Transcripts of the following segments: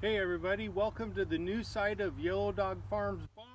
Hey everybody, welcome to the new site of Yellow Dog Farms barn.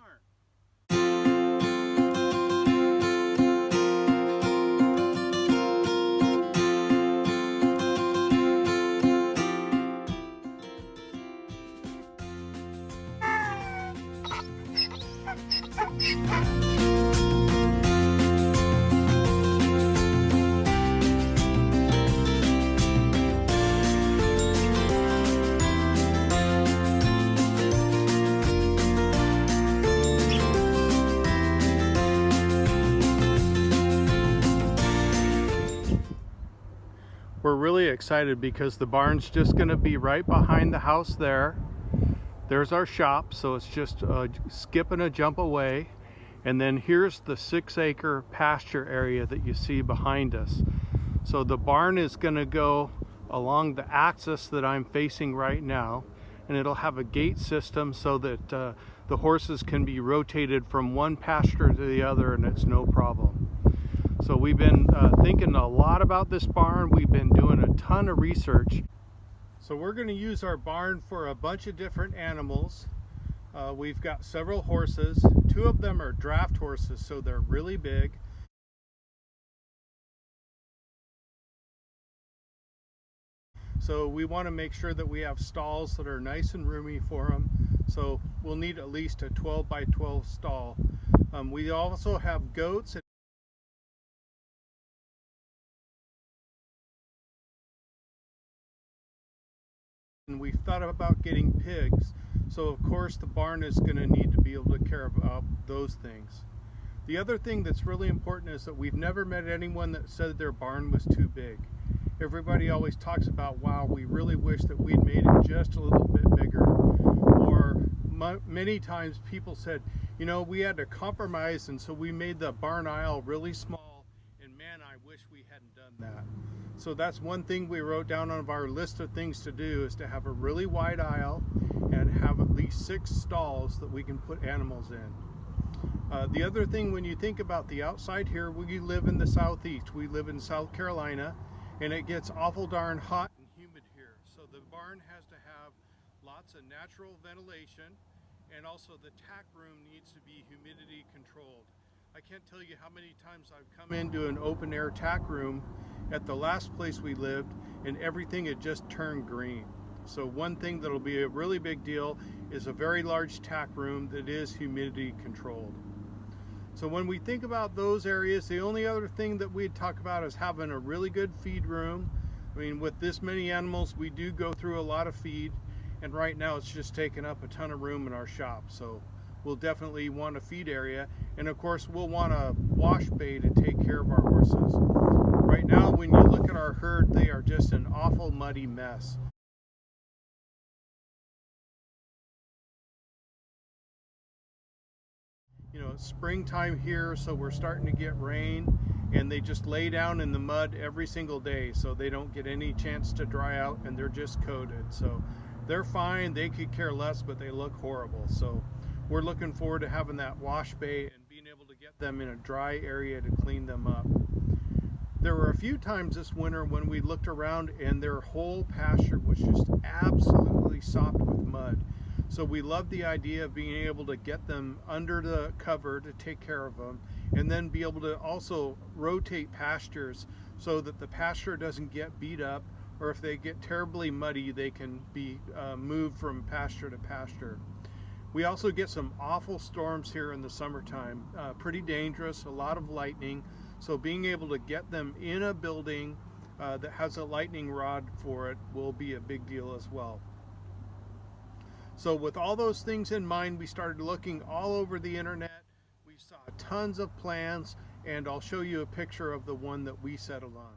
We're really excited because the barn's just going to be right behind the house there. There's our shop, so it's just a skip and a jump away. And then here's the 6-acre pasture area that you see behind us. So the barn is going to go along the axis that I'm facing right now, and it'll have a gate system so that the horses can be rotated from one pasture to the other, and it's no problem. So we've been thinking a lot about this barn. We've been doing a ton of research. So we're going to use our barn for a bunch of different animals. We've got several horses. 2 of them are draft horses, so they're really big. So we want to make sure that we have stalls that are nice and roomy for them. So we'll need at least a 12 by 12 stall. We also have goats. And we've thought about getting pigs, so of course the barn is going to need to be able to care about those things. The other thing that's really important is that we've never met anyone that said their barn was too big. Everybody always talks about, wow, we really wish that we'd made it just a little bit bigger. Or many times people said, you know, we had to compromise, and so we made the barn aisle really small, and man, I wish we hadn't done that. So that's one thing we wrote down on our list of things to do, is to have a really wide aisle and have at least 6 stalls that we can put animals in. The other thing, when you think about the outside here, we live in the southeast. We live in South Carolina, and it gets awful darn hot and humid here. So the barn has to have lots of natural ventilation, and also the tack room needs to be humidity controlled. I can't tell you how many times I've come into an open air tack room at the last place we lived, and everything had just turned green. So one thing that'll be a really big deal is a very large tack room that is humidity controlled. So when we think about those areas, the only other thing that we'd talk about is having a really good feed room. I mean, with this many animals, we do go through a lot of feed, and right now it's just taking up a ton of room in our shop. So we'll definitely want a feed area, and of course we'll want a wash bay to take care of our horses. Right now, when you look at our herd, they are just an awful muddy mess. You know, it's springtime here, so we're starting to get rain, and they just lay down in the mud every single day, so they don't get any chance to dry out, and they're just coated. So they're fine, they could care less, but they look horrible. So we're looking forward to having that wash bay and being able to get them in a dry area to clean them up. There were a few times this winter when we looked around and their whole pasture was just absolutely sopped with mud. So we love the idea of being able to get them under the cover to take care of them, and then be able to also rotate pastures so that the pasture doesn't get beat up, or if they get terribly muddy, they can be moved from pasture to pasture. We also get some awful storms here in the summertime, pretty dangerous, a lot of lightning. So being able to get them in a building that has a lightning rod for it will be a big deal as well. So with all those things in mind, we started looking all over the internet. We saw tons of plans, and I'll show you a picture of the one that we settled on.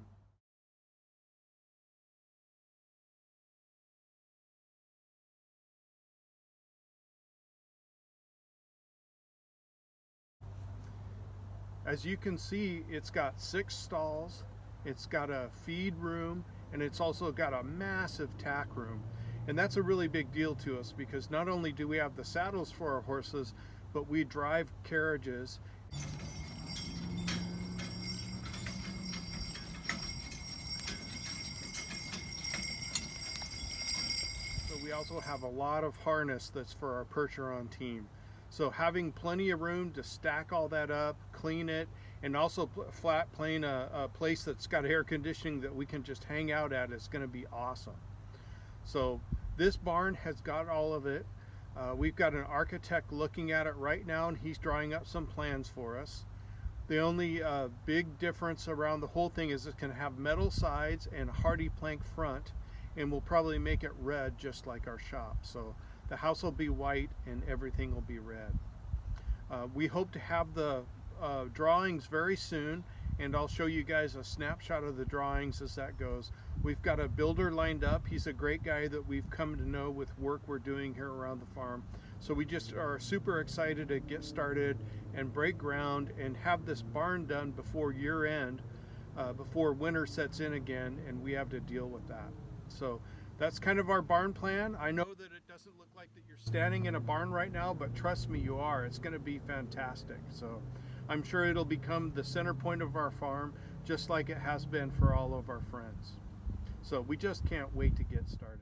As you can see, it's got 6 stalls, it's got a feed room, and it's also got a massive tack room. And that's a really big deal to us, because not only do we have the saddles for our horses, but we drive carriages. So we also have a lot of harness that's for our Percheron team. So having plenty of room to stack all that up, clean it, and also flat plane a place that's got air conditioning that we can just hang out at is going to be awesome. So this barn has got all of it. We've got an architect looking at it right now, and he's drawing up some plans for us. The only big difference around the whole thing is it's going to have metal sides and hardy plank front, and we'll probably make it red just like our shop. So the house will be white and everything will be red. We hope to have the drawings very soon, and I'll show you guys a snapshot of the drawings as that goes. We've got a builder lined up. He's a great guy that we've come to know with work we're doing here around the farm. So we just are super excited to get started and break ground and have this barn done before year end, before winter sets in again and we have to deal with that. So that's kind of our barn plan. I know that it doesn't look like that you're standing in a barn right now, but trust me, you are. It's going to be fantastic. So I'm sure it'll become the center point of our farm, just like it has been for all of our friends. So we just can't wait to get started.